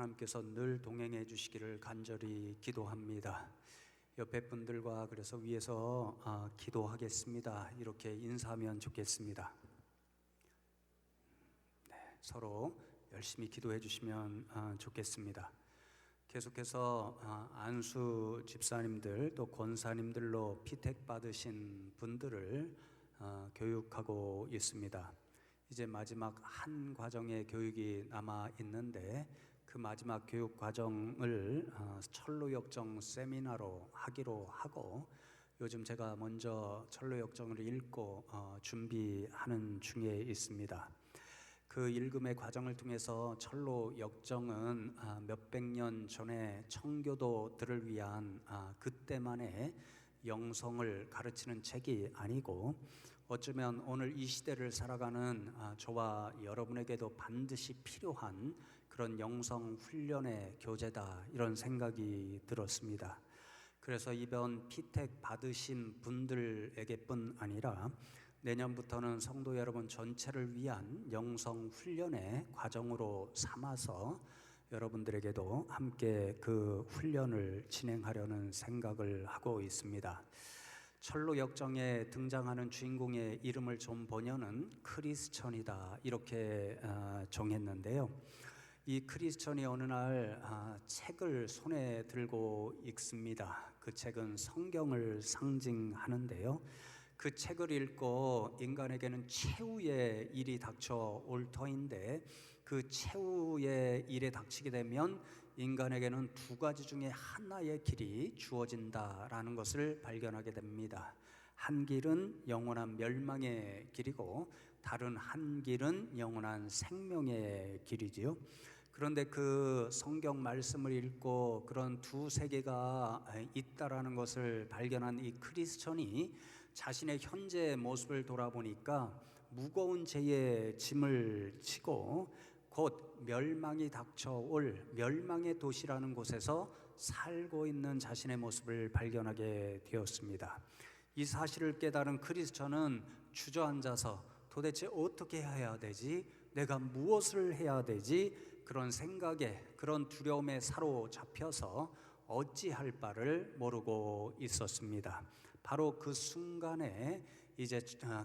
하나님께서 늘 동행해 주시기를 간절히 기도합니다. 옆에 분들과 그래서 위에서 기도하겠습니다. 이렇게 인사하면 좋겠습니다. 네, 서로 열심히 기도해 주시면 좋겠습니다. 계속해서 안수 집사님들 또 권사님들로 피택 받으신 분들을 교육하고 있습니다. 이제 마지막 한 과정의 교육이 남아 있는데 그 마지막 교육 과정을 철로역정 세미나로 하기로 하고, 요즘 제가 먼저 철로역정을 읽고 준비하는 중에 있습니다. 그 읽음의 과정을 통해서 철로역정은 몇백 년 전에 청교도들을 위한 그때만의 영성을 가르치는 책이 아니고, 어쩌면 오늘 이 시대를 살아가는 저와 여러분에게도 반드시 필요한 그런 영성 훈련의 교재다, 이런 생각이 들었습니다. 그래서 이번 피택 받으신 분들에게뿐 아니라 내년부터는 성도 여러분 전체를 위한 영성 훈련의 과정으로 삼아서 여러분들에게도 함께 그 훈련을 진행하려는 생각을 하고 있습니다. 철로역정에 등장하는 주인공의 이름을 좀 보면은 크리스천이다, 이렇게 정했는데요. 이 크리스천이 어느 날 책을 손에 들고 읽습니다. 그 책은 성경을 상징하는데요. 그 책을 읽고 인간에게는 최후의 일이 닥쳐올 터인데, 그 최후의 일에 닥치게 되면 인간에게는 두 가지 중에 하나의 길이 주어진다라는 것을 발견하게 됩니다. 한 길은 영원한 멸망의 길이고 다른 한 길은 영원한 생명의 길이지요. 그런데 그 성경 말씀을 읽고 그런 두 세계가 있다라는 것을 발견한 이 크리스천이 자신의 현재의 모습을 돌아보니까 무거운 죄의 짐을 지고 곧 멸망이 닥쳐올 멸망의 도시라는 곳에서 살고 있는 자신의 모습을 발견하게 되었습니다. 이 사실을 깨달은 크리스천은 주저앉아서 도대체 어떻게 해야 되지? 내가 무엇을 해야 되지? 그런 생각에, 그런 두려움에 사로잡혀서 어찌할 바를 모르고 있었습니다. 바로 그 순간에 이제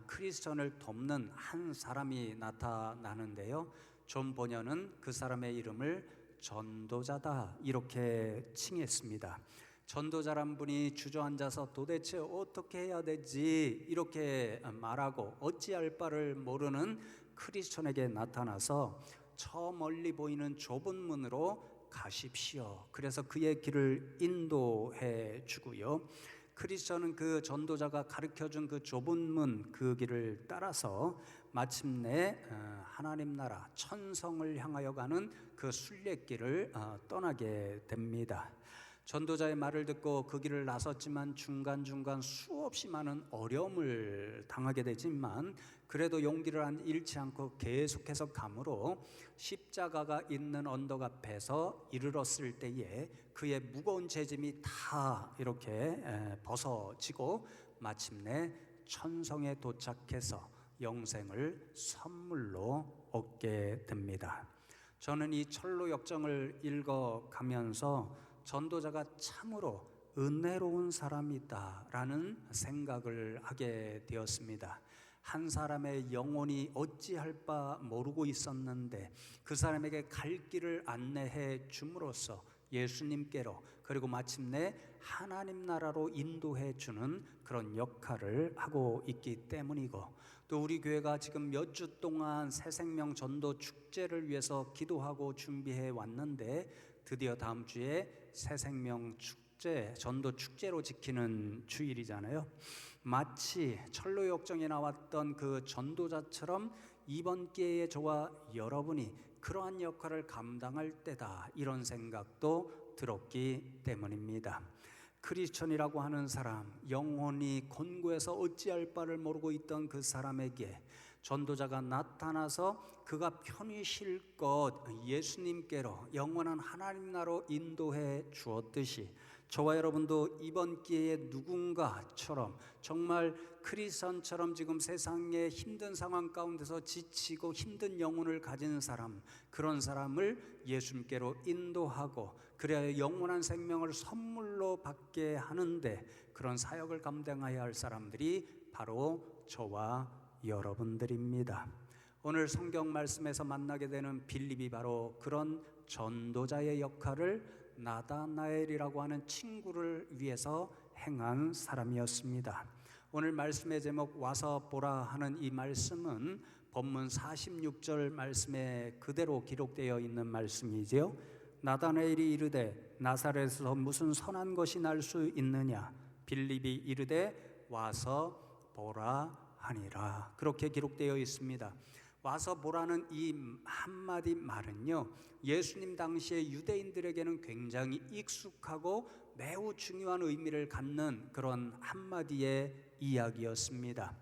크리스천을 돕는 한 사람이 나타나는데요. 존 버녀는 그 사람의 이름을 전도자다, 이렇게 칭했습니다. 전도자란 분이 주저앉아서 도대체 어떻게 해야 되지 이렇게 말하고 어찌할 바를 모르는 크리스천에게 나타나서 저 멀리 보이는 좁은 문으로 가십시오. 그래서 그의 길을 인도해 주고요. 크리스천은 그 전도자가 가르쳐준 그 좁은 문, 그 길을 따라서 마침내 하나님 나라 천성을 향하여 가는 그 순례길을 떠나게 됩니다. 전도자의 말을 듣고 그 길을 나섰지만 중간중간 수없이 많은 어려움을 당하게 되지만 그래도 용기를 잃지 않고 계속해서 감으로 십자가가 있는 언덕 앞에서 이르렀을 때에 그의 무거운 죄짐이 다 이렇게 벗어지고 마침내 천성에 도착해서 영생을 선물로 얻게 됩니다. 저는 이 철로역정을 읽어가면서 전도자가 참으로 은혜로운 사람이다라는 생각을 하게 되었습니다. 한 사람의 영혼이 어찌할 바 모르고 있었는데 그 사람에게 갈 길을 안내해 줌으로써 예수님께로, 그리고 마침내 하나님 나라로 인도해 주는 그런 역할을 하고 있기 때문이고, 또 우리 교회가 지금 몇 주 동안 새생명 전도 축제를 위해서 기도하고 준비해 왔는데 드디어 다음 주에 새생명 축제, 전도 축제로 지키는 주일이잖아요. 마치 철로역정에 나왔던 그 전도자처럼 이번 기회에 저와 여러분이 그러한 역할을 감당할 때다, 이런 생각도 들었기 때문입니다. 크리스천이라고 하는 사람, 영혼이 곤고해서 어찌할 바를 모르고 있던 그 사람에게 전도자가 나타나서 그가 편히 쉴 것 예수님께로 영원한 하나님 나라로 인도해 주었듯이 저와 여러분도 이번 기회에 누군가처럼 정말 크리스천처럼 지금 세상의 힘든 상황 가운데서 지치고 힘든 영혼을 가진 사람, 그런 사람을 예수님께로 인도하고 그래야 영원한 생명을 선물로 받게 하는데 그런 사역을 감당해야 할 사람들이 바로 저와 여러분들입니다. 오늘 성경 말씀에서 만나게 되는 빌립이 바로 그런 전도자의 역할을 나다나엘이라고 하는 친구를 위해서 행한 사람이었습니다. 오늘 말씀의 제목 와서 보라 하는 이 말씀은 본문 46절 말씀에 그대로 기록되어 있는 말씀이지요. 나다나엘이 이르되 나사렛에서 무슨 선한 것이 날 수 있느냐? 빌립이 이르되 와서 보라 하니라. 그렇게 기록되어 있습니다. 와서 보라는 이 한마디 말은요, 예수님 당시에 유대인들에게는 굉장히 익숙하고 매우 중요한 의미를 갖는 그런 한마디의 이야기였습니다.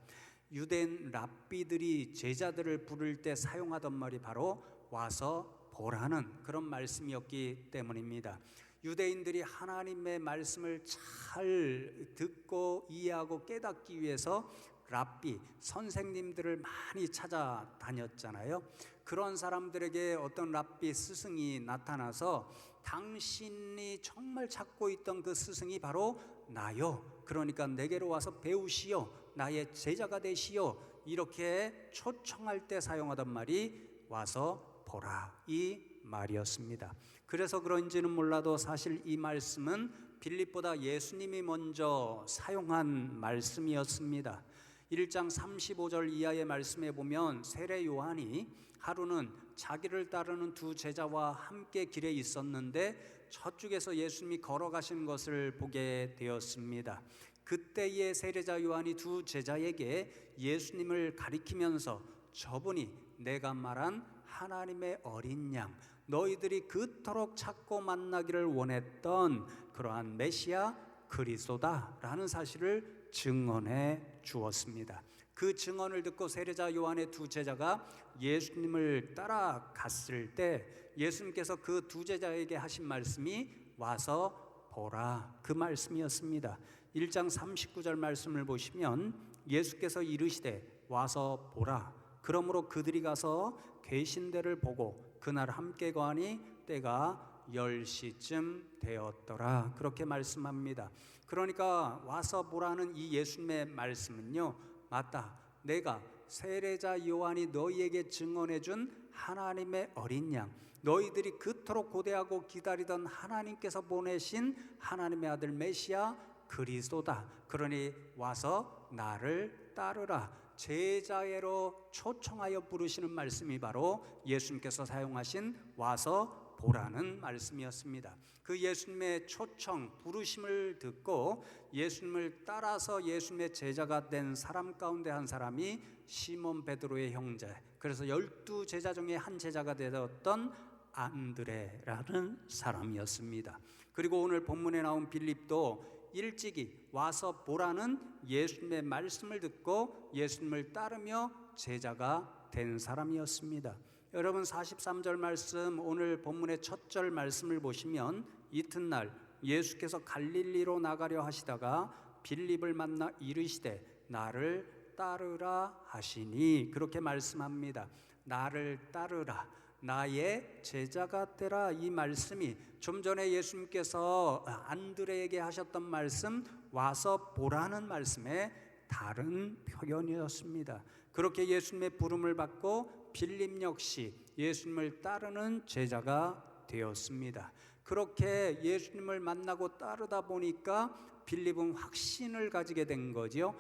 유대인 랍비들이 제자들을 부를 때 사용하던 말이 바로 와서 보라는 그런 말씀이었기 때문입니다. 유대인들이 하나님의 말씀을 잘 듣고 이해하고 깨닫기 위해서 랍비, 선생님들을 많이 찾아다녔잖아요. 그런 사람들에게 어떤 랍비 스승이 나타나서 당신이 정말 찾고 있던 그 스승이 바로 나요. 그러니까 내게로 와서 배우시오. 나의 제자가 되시오. 이렇게 초청할 때 사용하던 말이 와서 보라, 이 말이었습니다. 그래서 그런지는 몰라도 사실 이 말씀은 빌립보다 예수님이 먼저 사용한 말씀이었습니다. 1장 35절 이하의 말씀에 보면 세례 요한이 하루는 자기를 따르는 두 제자와 함께 길에 있었는데 저쪽에서 예수님이 걸어가시는 것을 보게 되었습니다. 그때의 세례자 요한이 두 제자에게 예수님을 가리키면서 저분이 내가 말한 하나님의 어린 양, 너희들이 그토록 찾고 만나기를 원했던 그러한 메시아 그리스도다라는 사실을 증언해 주었습니다. 그 증언을 듣고 세례자 요한의 두 제자가 예수님을 따라갔을 때 예수님께서 그 두 제자에게 하신 말씀이 와서 보라, 그 말씀이었습니다. 1장 39절 말씀을 보시면 예수께서 이르시되 와서 보라. 그러므로 그들이 가서 계신 데를 보고 그날 함께 거하니 때가 10시쯤 되었더라. 그렇게 말씀합니다. 그러니까 와서 보라는 이 예수님의 말씀은요, 맞다, 내가 세례자 요한이 너희에게 증언해 준 하나님의 어린 양, 너희들이 그토록 고대하고 기다리던 하나님께서 보내신 하나님의 아들 메시아 그리스도다. 그러니 와서 나를 따르라. 제자애로 초청하여 부르시는 말씀이 바로 예수님께서 사용하신 와서 보라는 말씀이었습니다. 그 예수님의 초청, 부르심을 듣고 예수님을 따라서 예수님의 제자가 된 사람 가운데 한 사람이 시몬 베드로의 형제, 그래서 12제자 중에 한 제자가 되었던 안드레라는 사람이었습니다. 그리고 오늘 본문에 나온 빌립도 일찍이 와서 보라는 예수님의 말씀을 듣고 예수님을 따르며 제자가 된 사람이었습니다. 여러분 43절 말씀, 오늘 본문의 첫 절 말씀을 보시면 이튿날 예수께서 갈릴리로 나가려 하시다가 빌립을 만나 이르시되 나를 따르라 하시니, 그렇게 말씀합니다. 나를 따르라, 나의 제자가 되라. 이 말씀이 좀 전에 예수님께서 안드레에게 하셨던 말씀 와서 보라는 말씀의 다른 표현이었습니다. 그렇게 예수님의 부름을 받고 빌립 역시 예수님을 따르는 제자가 되었습니다. 그렇게 예수님을 만나고 따르다 보니까 빌립은 확신을 가지게 된 거지요.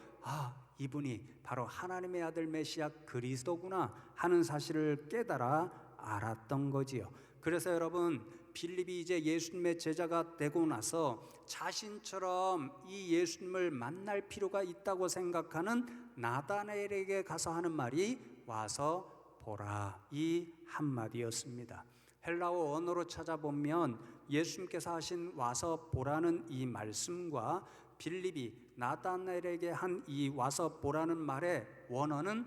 이분이 바로 하나님의 아들 메시아 그리스도구나 하는 사실을 깨달아 알았던 거지요. 그래서 여러분, 빌립이 이제 예수님의 제자가 되고 나서 자신처럼 이 예수님을 만날 필요가 있다고 생각하는 나다나엘에게 가서 하는 말이 와서 보라, 이 한마디였습니다. 헬라어 언어로 찾아보면 예수님께서 하신 와서 보라는 이 말씀과 빌립이 나다나엘에게 한 이 와서 보라는 말의 원어는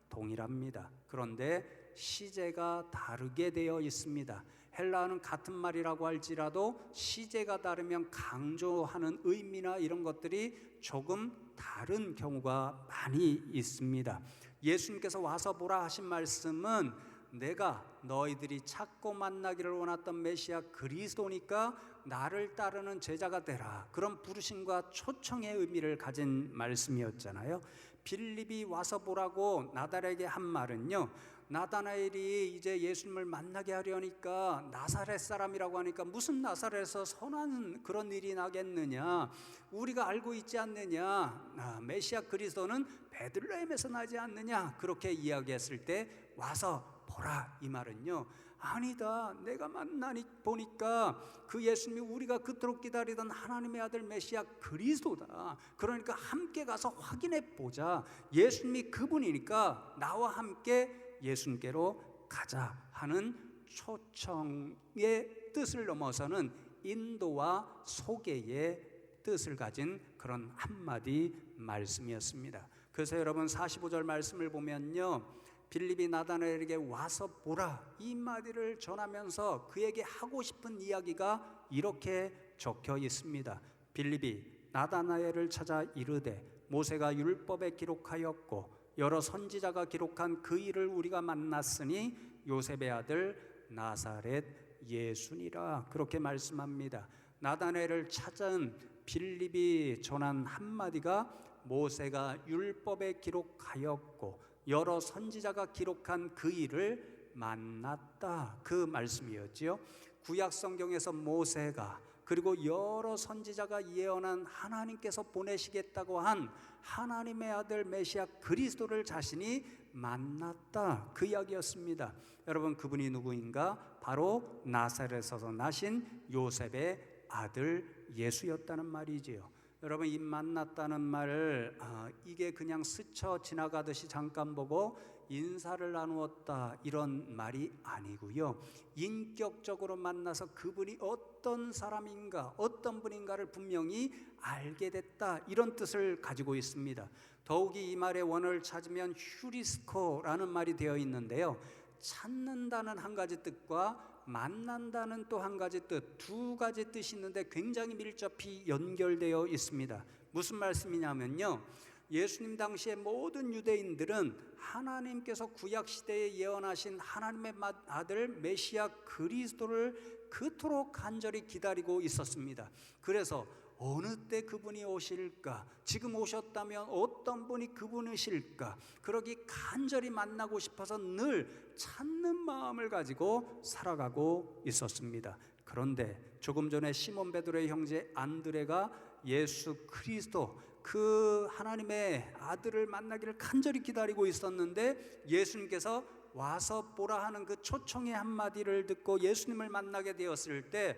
동일합니다. 그런데 시제가 다르게 되어 있습니다. 헬라어는 같은 말이라고 할지라도 시제가 다르면 강조하는 의미나 이런 것들이 조금 다른 경우가 많이 있습니다. 예수님께서 와서 보라 하신 말씀은 내가 너희들이 찾고 만나기를 원했던 메시아 그리스도니까 나를 따르는 제자가 되라, 그런 부르심과 초청의 의미를 가진 말씀이었잖아요. 빌립이 와서 보라고 나다나엘에게 한 말은요, 나다나엘이 이제 예수님을 만나게 하려니까 나사렛 사람이라고 하니까 무슨 나사렛에서 선한 그런 일이 나겠느냐, 우리가 알고 있지 않느냐, 메시아 그리스도는 베들레헴에서 나지 않느냐, 그렇게 이야기했을 때 와서 보라 이 말은요, 아니다, 내가 만나니 보니까 그 예수님이 우리가 그토록 기다리던 하나님의 아들 메시아 그리스도다, 그러니까 함께 가서 확인해 보자, 예수님이 그분이니까 나와 함께 예수님께로 가자 하는 초청의 뜻을 넘어서는 인도와 소개의 뜻을 가진 그런 한마디 말씀이었습니다. 그래서 여러분 45절 말씀을 보면요, 빌립이 나다나엘에게 와서 보라 이 마디를 전하면서 그에게 하고 싶은 이야기가 이렇게 적혀 있습니다. 빌립이 나다나엘을 찾아 이르되 모세가 율법에 기록하였고 여러 선지자가 기록한 그 일을 우리가 만났으니 요셉의 아들 나사렛 예수니라, 그렇게 말씀합니다. 나다나엘을 찾은 빌립이 전한 한마디가 모세가 율법에 기록하였고 여러 선지자가 기록한 그 일을 만났다, 그 말씀이었지요. 구약 성경에서 모세가 그리고 여러 선지자가 예언한 하나님께서 보내시겠다고 한 하나님의 아들 메시아 그리스도를 자신이 만났다, 그 이야기였습니다. 여러분 그분이 누구인가? 바로 나사렛에서 나신 요셉의 아들 예수였다는 말이지요. 여러분 이 만났다는 말을 이게 그냥 스쳐 지나가듯이 잠깐 보고 인사를 나누었다 이런 말이 아니고요, 인격적으로 만나서 그분이 어떤 사람인가 어떤 분인가를 분명히 알게 됐다, 이런 뜻을 가지고 있습니다. 더욱이 이 말의 원어를 찾으면 휴리스코라는 말이 되어 있는데요, 찾는다는 한 가지 뜻과 만난다는 또 한 가지 뜻, 두 가지 뜻이 있는데 굉장히 밀접히 연결되어 있습니다. 무슨 말씀이냐면요, 예수님 당시의 모든 유대인들은 하나님께서 구약시대에 예언하신 하나님의 아들 메시아 그리스도를 그토록 간절히 기다리고 있었습니다. 그래서 어느 때 그분이 오실까, 지금 오셨다면 어떤 분이 그분이실까, 그러기 간절히 만나고 싶어서 늘 찾는 마음을 가지고 살아가고 있었습니다. 그런데 조금 전에 시몬 베드로의 형제 안드레가 예수 그리스도 그 하나님의 아들을 만나기를 간절히 기다리고 있었는데 예수님께서 와서 보라 하는 그 초청의 한마디를 듣고 예수님을 만나게 되었을 때,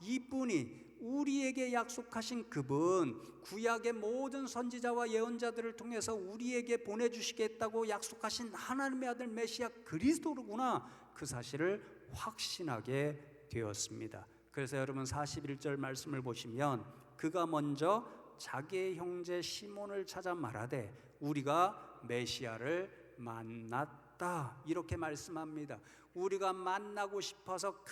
이분이 우리에게 약속하신 그분, 구약의 모든 선지자와 예언자들을 통해서 우리에게 보내주시겠다고 약속하신 하나님의 아들 메시아 그리스도로구나, 그 사실을 확신하게 되었습니다. 그래서 여러분 41절 말씀을 보시면 그가 먼저 자기의 형제 시몬을 찾아 말하되 우리가 메시아를 만났다, 이렇게 말씀합니다. 우리가 만나고 싶어서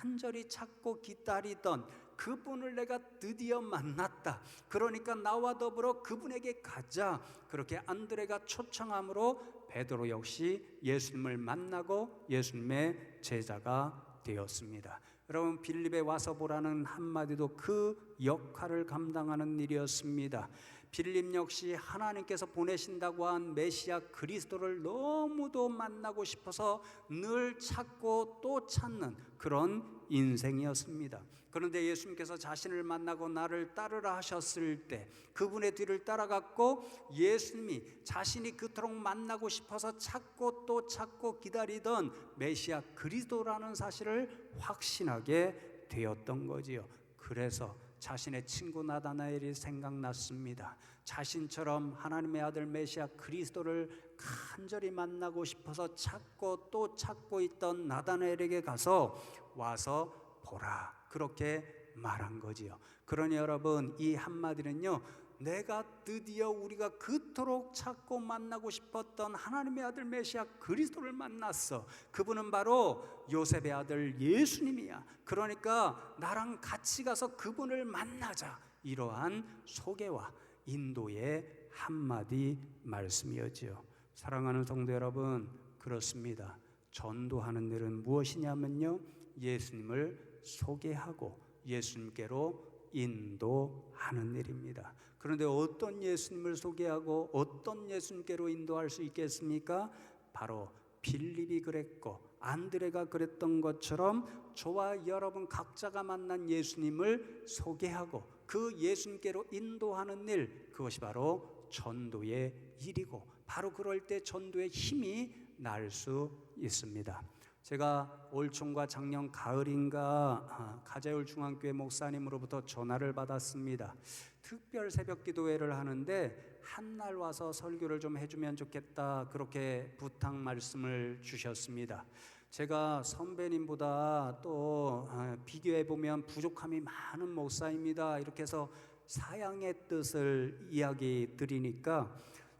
간절히 찾고 기다리던 그분을 내가 드디어 만났다, 그러니까 나와 더불어 그분에게 가자, 그렇게 안드레가 초청함으로 베드로 역시 예수님을 만나고 예수님의 제자가 되었습니다. 여러분 빌립에 와서 보라는 한마디도 그 역할을 감당하는 일이었습니다. 빌립 역시 하나님께서 보내신다고 한 메시아 그리스도를 너무도 만나고 싶어서 늘 찾고 또 찾는 그런 인생이었습니다. 그런데 예수님께서 자신을 만나고 나를 따르라 하셨을 때 그분의 뒤를 따라갔고, 예수님이 자신이 그토록 만나고 싶어서 찾고 또 찾고 기다리던 메시아 그리스도라는 사실을 확신하게 되었던 거지요. 그래서 자신의 친구 나다나엘이 생각났습니다. 자신처럼 하나님의 아들 메시아 그리스도를 간절히 만나고 싶어서 찾고 또 찾고 있던 나다나엘에게 가서 와서 보라, 그렇게 말한 거지요. 그러니 여러분 이 한마디는요, 내가 드디어 우리가 그토록 찾고 만나고 싶었던 하나님의 아들 메시아 그리스도를 만났어. 그분은 바로 요셉의 아들 예수님이야. 그러니까 나랑 같이 가서 그분을 만나자. 이러한 소개와 인도의 한마디 말씀이었지요. 사랑하는 성도 여러분, 그렇습니다. 전도하는 일은 무엇이냐면요, 예수님을 소개하고 예수님께로 인도하는 일입니다. 그런데 어떤 예수님을 소개하고 어떤 예수님께로 인도할 수 있겠습니까? 바로 빌립이 그랬고 안드레가 그랬던 것처럼 저와 여러분 각자가 만난 예수님을 소개하고 그 예수님께로 인도하는 일, 그것이 바로 전도의 일이고, 바로 그럴 때 전도의 힘이 날 수 있습니다. 제가 올 봄과 작년 가을인가 가자율 중앙교회 목사님으로부터 전화를 받았습니다. 특별 새벽 기도회를 하는데 한날 와서 설교를 좀 해주면 좋겠다, 그렇게 부탁 말씀을 주셨습니다. 제가 선배님보다 또 비교해보면 부족함이 많은 목사입니다. 이렇게 해서 사양의 뜻을 이야기 드리니까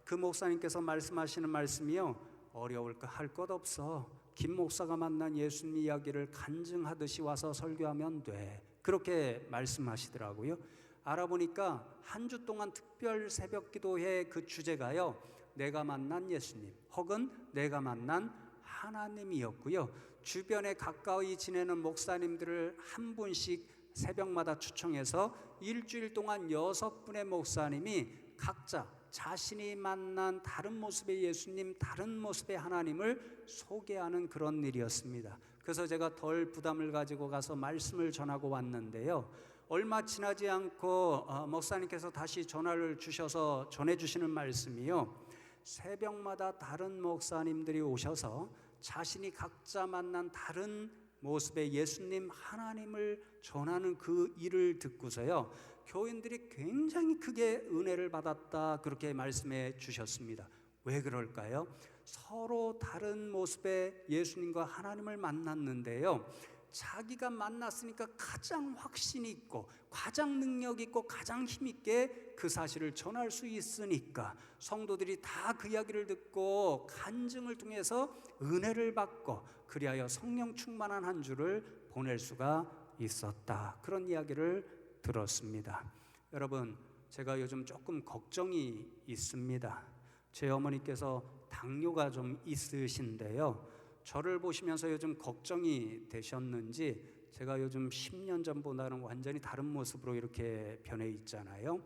그 목사님께서 말씀하시는 말씀이요, 어려울 거 할 것 없어. 김 목사가 만난 예수님 이야기를 간증하듯이 와서 설교하면 돼. 그렇게 말씀하시더라고요. 알아보니까 한 주 동안 특별 새벽 기도회 그 주제가요, 내가 만난 예수님 혹은 내가 만난 하나님이었고요. 주변에 가까이 지내는 목사님들을 한 분씩 새벽마다 초청해서 일주일 동안 6분의 목사님이 각자 자신이 만난 다른 모습의 예수님, 다른 모습의 하나님을 소개하는 그런 일이었습니다. 그래서 제가 덜 부담을 가지고 가서 말씀을 전하고 왔는데요, 얼마 지나지 않고 목사님께서 다시 전화를 주셔서 전해주시는 말씀이요, 새벽마다 다른 목사님들이 오셔서 자신이 각자 만난 다른 모습의 예수님, 하나님을 전하는 그 일을 듣고서요, 교인들이 굉장히 크게 은혜를 받았다, 그렇게 말씀해 주셨습니다. 왜 그럴까요? 서로 다른 모습의 예수님과 하나님을 만났는데요, 자기가 만났으니까 가장 확신이 있고 가장 능력 있고 가장 힘 있게 그 사실을 전할 수 있으니까 성도들이 다 그 이야기를 듣고 간증을 통해서 은혜를 받고 그리하여 성령 충만한 한 주를 보낼 수가 있었다, 그런 이야기를 들었습니다. 여러분, 제가 요즘 조금 걱정이 있습니다. 제 어머니께서 당뇨가 좀 있으신데요, 저를 보시면서 요즘 걱정이 되셨는지 제가 요즘 10년 전보다는 완전히 다른 모습으로 이렇게 변해 있잖아요.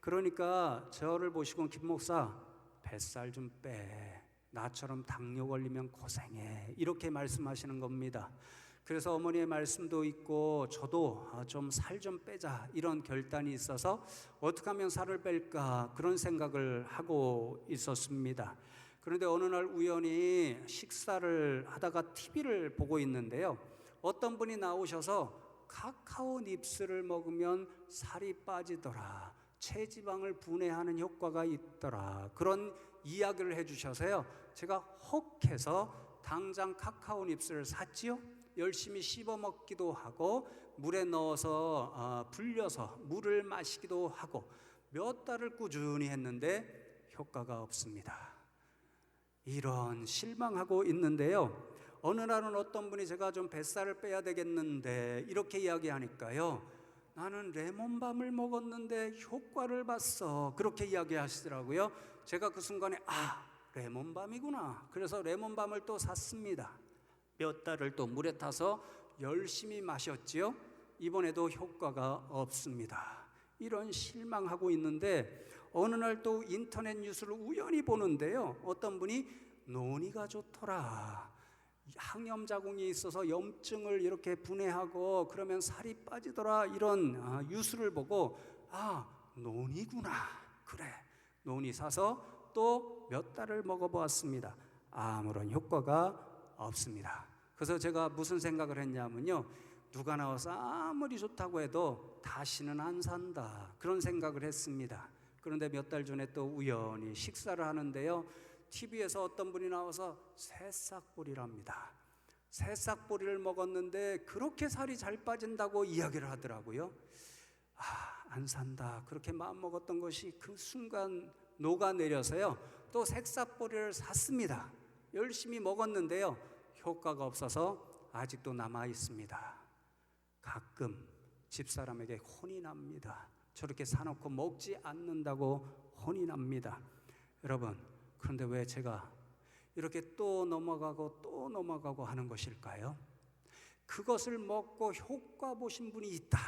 그러니까 저를 보시고 김 목사 뱃살 좀 빼, 나처럼 당뇨 걸리면 고생해, 이렇게 말씀하시는 겁니다. 그래서 어머니의 말씀도 있고 저도 좀 살 좀 빼자, 이런 결단이 있어서 어떻게 하면 살을 뺄까, 그런 생각을 하고 있었습니다. 그런데 어느 날 우연히 식사를 하다가 TV를 보고 있는데요, 어떤 분이 나오셔서 카카오 닙스를 먹으면 살이 빠지더라, 체지방을 분해하는 효과가 있더라, 그런 이야기를 해주셔서요, 제가 혹해서 당장 카카오 닙스를 샀지요. 열심히 씹어 먹기도 하고 물에 넣어서 불려서 물을 마시기도 하고 몇 달을 꾸준히 했는데 효과가 없습니다. 이런 실망하고 있는데요, 어느 날은 어떤 분이 제가 좀 뱃살을 빼야 되겠는데 이렇게 이야기하니까요, 나는 레몬밤을 먹었는데 효과를 봤어, 그렇게 이야기하시더라고요. 제가 그 순간에 레몬밤이구나. 그래서 레몬밤을 또 샀습니다. 몇 달을 또 물에 타서 열심히 마셨지요. 이번에도 효과가 없습니다. 이런 실망하고 있는데 어느 날 또 인터넷 뉴스를 우연히 보는데요, 어떤 분이 논이가 좋더라, 항염 자궁이 있어서 염증을 이렇게 분해하고 그러면 살이 빠지더라, 이런 뉴스를 보고 논이구나, 그래, 논이 사서 또 몇 달을 먹어보았습니다. 아무런 효과가 없습니다. 그래서 제가 무슨 생각을 했냐면요, 누가 나와서 아무리 좋다고 해도 다시는 안 산다, 그런 생각을 했습니다. 그런데 몇 달 전에 또 우연히 식사를 하는데요, TV에서 어떤 분이 나와서 새싹보리랍니다. 새싹보리를 먹었는데 그렇게 살이 잘 빠진다고 이야기를 하더라고요. 안 산다 그렇게 마음먹었던 것이 그 순간 녹아내려서요, 또 새싹보리를 샀습니다. 열심히 먹었는데요, 효과가 없어서 아직도 남아 있습니다. 가끔 집사람에게 혼이 납니다. 저렇게 사놓고 먹지 않는다고 혼이 납니다. 여러분, 그런데 왜 제가 이렇게 또 넘어가고 하는 것일까요? 그것을 먹고 효과 보신 분이 있다.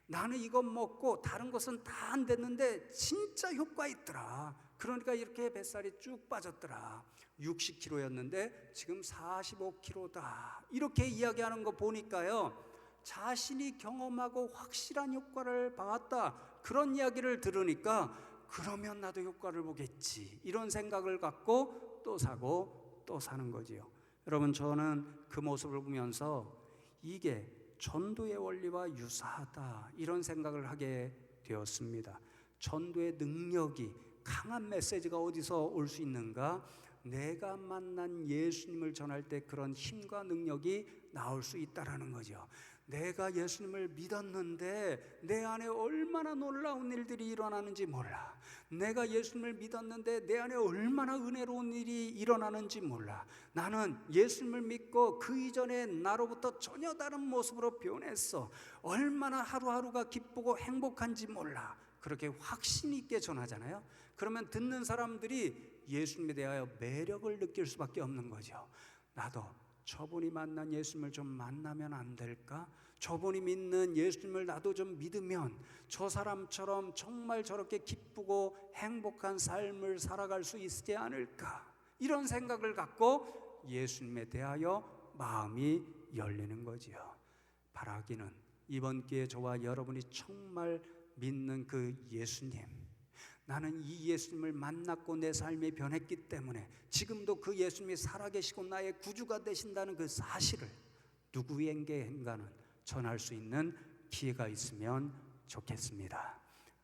나는 이것 먹고 다른 것은 다 안 됐는데 진짜 효과 있더라. 그러니까 이렇게 뱃살이 쭉 빠졌더라. 60kg였는데 지금 45kg다. 이렇게 이야기하는 거 보니까요, 자신이 경험하고 확실한 효과를 봤다, 그런 이야기를 들으니까 그러면 나도 효과를 보겠지, 이런 생각을 갖고 또 사고 또 사는 거지요. 여러분, 저는 그 모습을 보면서 이게 전도의 원리와 유사하다, 이런 생각을 하게 되었습니다. 전도의 능력이, 강한 메시지가 어디서 올 수 있는가? 내가 만난 예수님을 전할 때 그런 힘과 능력이 나올 수 있다라는 거죠. 내가 예수님을 믿었는데 내 안에 얼마나 놀라운 일들이 일어나는지 몰라. 내가 예수님을 믿었는데 내 안에 얼마나 은혜로운 일이 일어나는지 몰라. 나는 예수님을 믿고 그 이전에 나로부터 전혀 다른 모습으로 변했어. 얼마나 하루하루가 기쁘고 행복한지 몰라. 그렇게 확신 있게 전하잖아요. 그러면 듣는 사람들이 예수님에 대하여 매력을 느낄 수밖에 없는 거죠. 나도 저분이 만난 예수님을 좀 만나면 안 될까? 저분이 믿는 예수님을 나도 좀 믿으면 저 사람처럼 정말 저렇게 기쁘고 행복한 삶을 살아갈 수 있지 않을까? 이런 생각을 갖고 예수님에 대하여 마음이 열리는 거지요. 바라기는 이번 기회에 저와 여러분이 정말 믿는 그 예수님, 나는 이 예수님을 만났고 내 삶이 변했기 때문에 지금도 그 예수님이 살아계시고 나의 구주가 되신다는 그 사실을 누구에게인가는 전할 수 있는 기회가 있으면 좋겠습니다.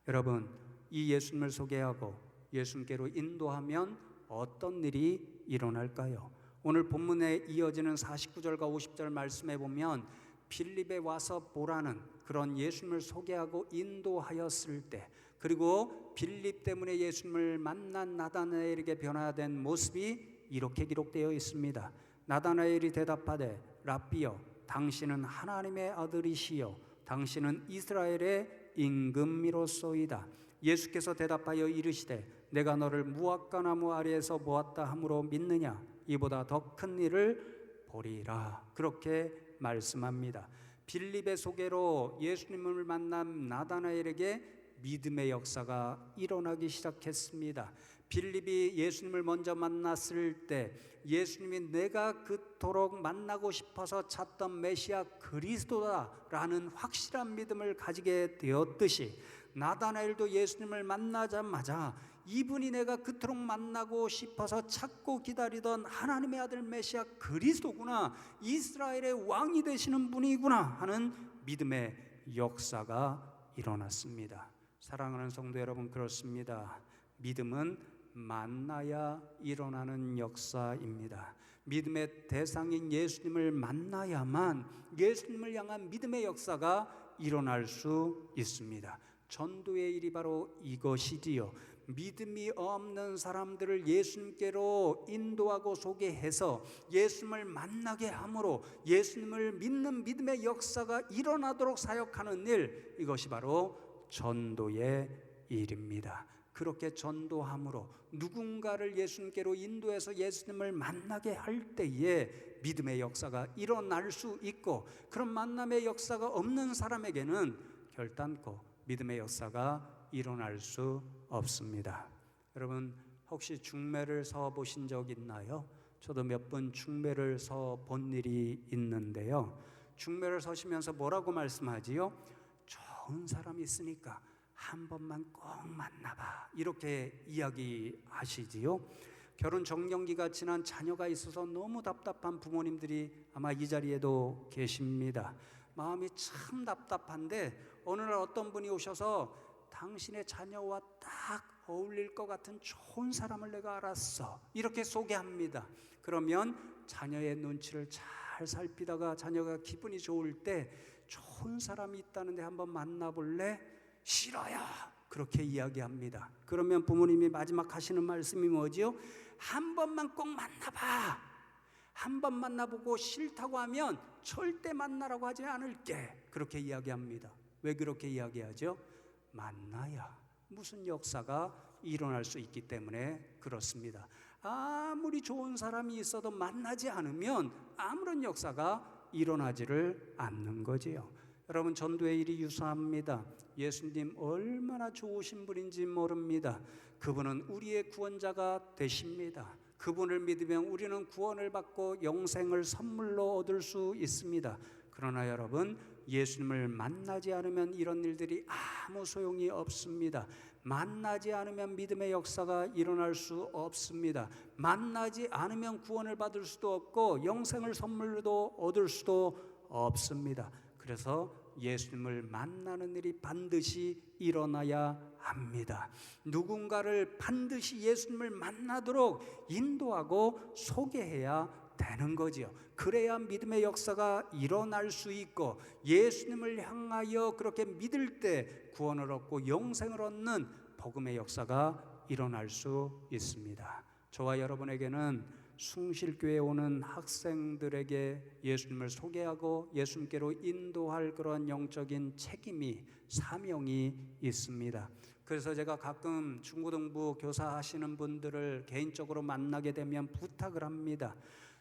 여러분, 이 예수님을 소개하고 예수님께로 인도하면 어떤 일이 일어날까요? 오늘 본문에 이어지는 49절과 50절 말씀에 보면 빌립에 와서 보라는 그런 예수님을 소개하고 인도하였을 때, 그리고 빌립 때문에 예수님을 만난 나다나엘에게 변화된 모습이 이렇게 기록되어 있습니다. 나다나엘이 대답하되 랍비여, 당신은 하나님의 아들이시요 당신은 이스라엘의 임금이로소이다. 예수께서 대답하여 이르시되 내가 너를 무화과나무 아래에서 보았다 함으로 믿느냐? 이보다 더 큰 일을 보리라. 그렇게 말씀합니다. 빌립의 소개로 예수님을 만난 나다나엘에게 믿음의 역사가 일어나기 시작했습니다. 빌립이 예수님을 먼저 만났을 때 예수님이 내가 그토록 만나고 싶어서 찾던 메시아 그리스도다라는 확실한 믿음을 가지게 되었듯이, 나다나엘도 예수님을 만나자마자 이분이 내가 그토록 만나고 싶어서 찾고 기다리던 하나님의 아들 메시아 그리스도구나, 이스라엘의 왕이 되시는 분이구나 하는 믿음의 역사가 일어났습니다. 사랑하는 성도 여러분, 그렇습니다. 믿음은 만나야 일어나는 역사입니다. 믿음의 대상인 예수님을 만나야만 예수님을 향한 믿음의 역사가 일어날 수 있습니다. 전도의 일이 바로 이것이지요. 믿음이 없는 사람들을 예수님께로 인도하고 소개해서 예수님을 만나게 함으로 예수님을 믿는 믿음의 역사가 일어나도록 사역하는 일, 이것이 바로 전도의 일입니다. 그렇게 전도함으로 누군가를 예수님께로 인도해서 예수님을 만나게 할 때에 믿음의 역사가 일어날 수 있고, 그런 만남의 역사가 없는 사람에게는 결단코 믿음의 역사가 일어날 수 없습니다. 여러분, 혹시 중매를 서 보신 적 있나요? 저도 몇 번 중매를 서 본 일이 있는데요, 중매를 서시면서 뭐라고 말씀하지요? 좋은 사람이 있으니까 한 번만 꼭 만나봐, 이렇게 이야기하시지요. 결혼 정년기가 지난 자녀가 있어서 너무 답답한 부모님들이 아마 이 자리에도 계십니다. 마음이 참 답답한데 어느 날 어떤 분이 오셔서 당신의 자녀와 딱 어울릴 것 같은 좋은 사람을 내가 알았어, 이렇게 소개합니다. 그러면 자녀의 눈치를 잘 잘 살피다가 자녀가 기분이 좋을 때 좋은 사람이 있다는데 한번 만나볼래? 싫어요. 그렇게 이야기합니다. 그러면 부모님이 마지막 하시는 말씀이 뭐죠? 한 번만 꼭 만나봐. 한 번 만나보고 싫다고 하면 절대 만나라고 하지 않을게. 그렇게 이야기합니다. 왜 그렇게 이야기하죠? 만나야 무슨 역사가 일어날 수 있기 때문에 그렇습니다. 아무리 좋은 사람이 있어도 만나지 않으면 아무런 역사가 일어나지를 않는 거지요. 여러분, 전도의 일이 유사합니다. 예수님 얼마나 좋으신 분인지 모릅니다. 그분은 우리의 구원자가 되십니다. 그분을 믿으면 우리는 구원을 받고 영생을 선물로 얻을 수 있습니다. 그러나 여러분, 예수님을 만나지 않으면 이런 일들이 아무 소용이 없습니다. 만나지 않으면 믿음의 역사가 일어날 수 없습니다. 만나지 않으면 구원을 받을 수도 없고 영생을 선물로 얻을 수도 없습니다. 그래서 예수님을 만나는 일이 반드시 일어나야 합니다. 누군가를 반드시 예수님을 만나도록 인도하고 소개해야 되는 거지요. 그래야 믿음의 역사가 일어날 수 있고 예수님을 향하여 그렇게 믿을 때 구원을 얻고 영생을 얻는 복음의 역사가 일어날 수 있습니다. 저와 여러분에게는 숭실교회에 오는 학생들에게 예수님을 소개하고 예수님께로 인도할 그런 영적인 책임이, 사명이 있습니다. 그래서 제가 가끔 중고등부 교사 하시는 분들을 개인적으로 만나게 되면 부탁을 합니다.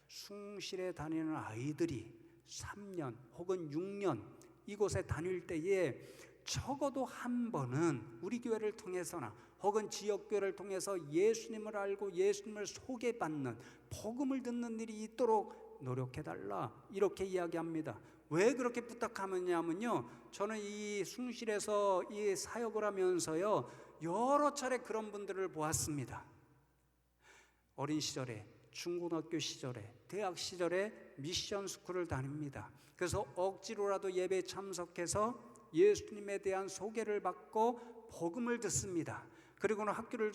숭실에 다니는 아이들이 3년 혹은 6년 이곳에 다닐 때에 적어도 한 번은 우리 교회를 통해서나 혹은 지역교회를 통해서 예수님을 알고 예수님을 소개받는, 복음을 듣는 일이 있도록 노력해달라, 이렇게 이야기합니다. 왜 그렇게 부탁하느냐면요, 저는 이 숭실에서 이 사역을 하면서요 여러 차례 그런 분들을 보았습니다. 어린 시절에, 중고등학교 시절에, 대학 시절에 미션 스쿨을 다닙니다. 그래서 억지로라도 예배에 참석해서 예수님에 대한 소개를 받고 복음을 듣습니다. 그리고는 학교를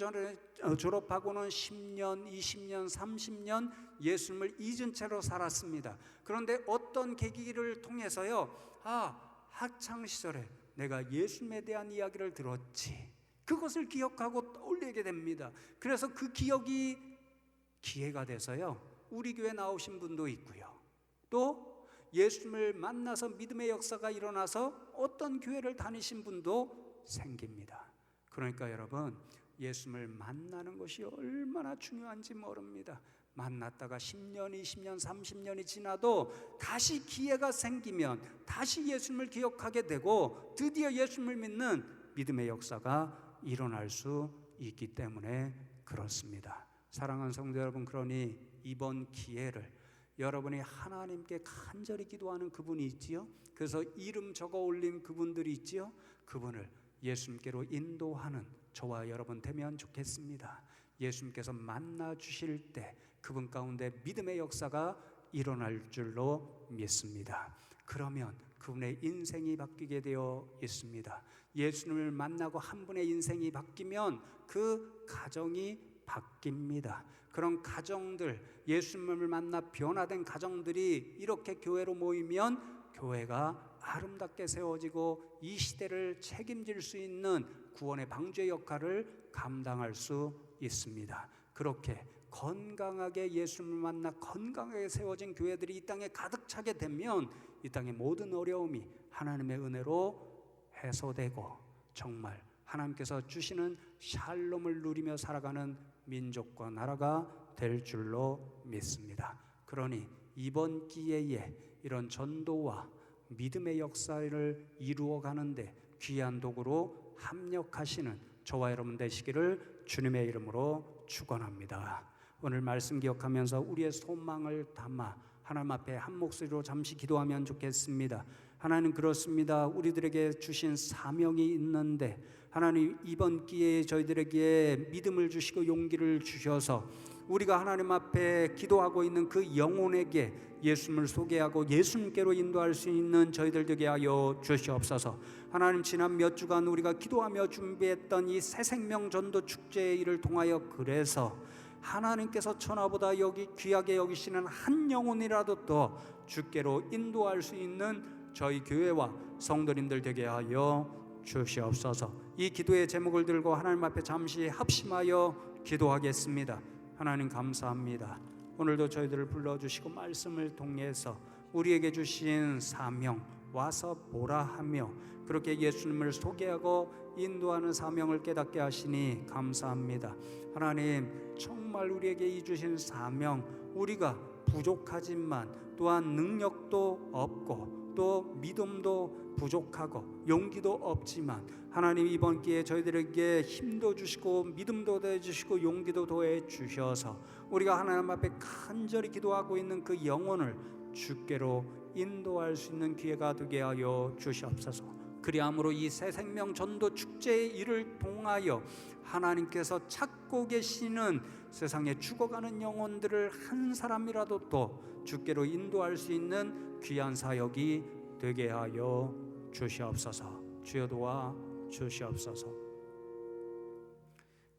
졸업하고는 10년, 20년, 30년 예수님을 잊은 채로 살았습니다. 그런데 어떤 계기를 통해서요, 학창시절에 내가 예수님에 대한 이야기를 들었지, 그것을 기억하고 떠올리게 됩니다. 그래서 그 기억이 기회가 돼서요 우리 교회 나오신 분도 있고요, 또 예수님을 만나서 믿음의 역사가 일어나서 어떤 교회를 다니신 분도 생깁니다. 그러니까 여러분, 예수님을 만나는 것이 얼마나 중요한지 모릅니다. 만났다가 10년, 20년, 30년이 지나도 다시 기회가 생기면 다시 예수님을 기억하게 되고 드디어 예수님을 믿는 믿음의 역사가 일어날 수 있기 때문에 그렇습니다. 사랑하는 성도 여러분, 그러니 이번 기회를 여러분이 하나님께 간절히 기도하는 그분이 있지요. 그래서 이름 적어 올린 그분들이 있지요. 그분을 예수님께로 인도하는 저와 여러분 되면 좋겠습니다. 예수님께서 만나 주실 때 그분 가운데 믿음의 역사가 일어날 줄로 믿습니다. 그러면 그분의 인생이 바뀌게 되어 있습니다. 예수님을 만나고 한 분의 인생이 바뀌면 그 가정이 바뀝니다. 그런 가정들, 예수님을 만나 변화된 가정들이 이렇게 교회로 모이면 교회가 아름답게 세워지고 이 시대를 책임질 수 있는 구원의 방주의 역할을 감당할 수 있습니다. 그렇게 건강하게 예수님을 만나 건강하게 세워진 교회들이 이 땅에 가득 차게 되면 이 땅의 모든 어려움이 하나님의 은혜로 해소되고 정말 하나님께서 주시는 샬롬을 누리며 살아가는 민족과 나라가 될 줄로 믿습니다. 그러니 이번 기회에 이런 전도와 믿음의 역사를 이루어 가는데 귀한 도구로 합력하시는 저와 여러분 되시기를 주님의 이름으로 축원합니다. 오늘 말씀 기억하면서 우리의 소망을 담아 하나님 앞에 한 목소리로 잠시 기도하면 좋겠습니다. 하나님, 그렇습니다. 우리들에게 주신 사명이 있는데 하나님, 이번 기회에 저희들에게 믿음을 주시고 용기를 주셔서 우리가 하나님 앞에 기도하고 있는 그 영혼에게 예수님을 소개하고 예수님께로 인도할 수 있는 저희들 되게 하여 주시옵소서. 하나님, 지난 몇 주간 우리가 기도하며 준비했던 이 새생명 전도 축제의 일을 통하여 그래서 하나님께서 천하보다 여기 귀하게 여기시는 한 영혼이라도 더 주께로 인도할 수 있는 저희 교회와 성도님들 되게 하여 주시옵소서. 이 기도의 제목을 들고 하나님 앞에 잠시 합심하여 기도하겠습니다. 하나님 감사합니다. 오늘도 저희들을 불러주시고 말씀을 통해서 우리에게 주신 사명, 와서 보라 하며 그렇게 예수님을 소개하고 인도하는 사명을 깨닫게 하시니 감사합니다. 하나님, 정말 우리에게 이 주신 사명, 우리가 부족하지만 또한 능력도 없고 또 믿음도 부족하고 용기도 없지만 하나님, 이번 기회에 저희들에게 힘도 주시고 믿음도 더해주시고 용기도 더해주셔서 우리가 하나님 앞에 간절히 기도하고 있는 그 영혼을 주께로 인도할 수 있는 기회가 되게 하여 주시옵소서. 그리함으로 이 새생명 전도 축제의 일을 통하여 하나님께서 찾고 계시는 세상에 죽어가는 영혼들을 한 사람이라도 또 주께로 인도할 수 있는 귀한 사역이 되게 하여 주시옵소서. 주여 도와 주시옵소서.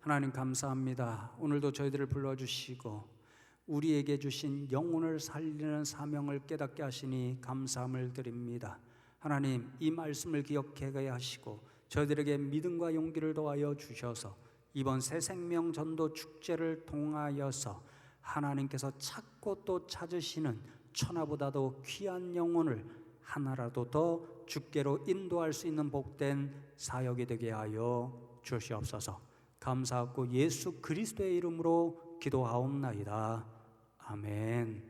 하나님 감사합니다. 오늘도 저희들을 불러주시고 우리에게 주신 영혼을 살리는 사명을 깨닫게 하시니 감사함을 드립니다. 하나님, 이 말씀을 기억하게 하시고 저희들에게 믿음과 용기를 더하여 주셔서 이번 새생명 전도 축제를 통하여서 하나님께서 찾고 또 찾으시는 천하보다도 귀한 영혼을 하나라도 더 주께로 인도할 수 있는 복된 사역이 되게 하여 주시옵소서. 감사하고 예수 그리스도의 이름으로 기도하옵나이다. 아멘.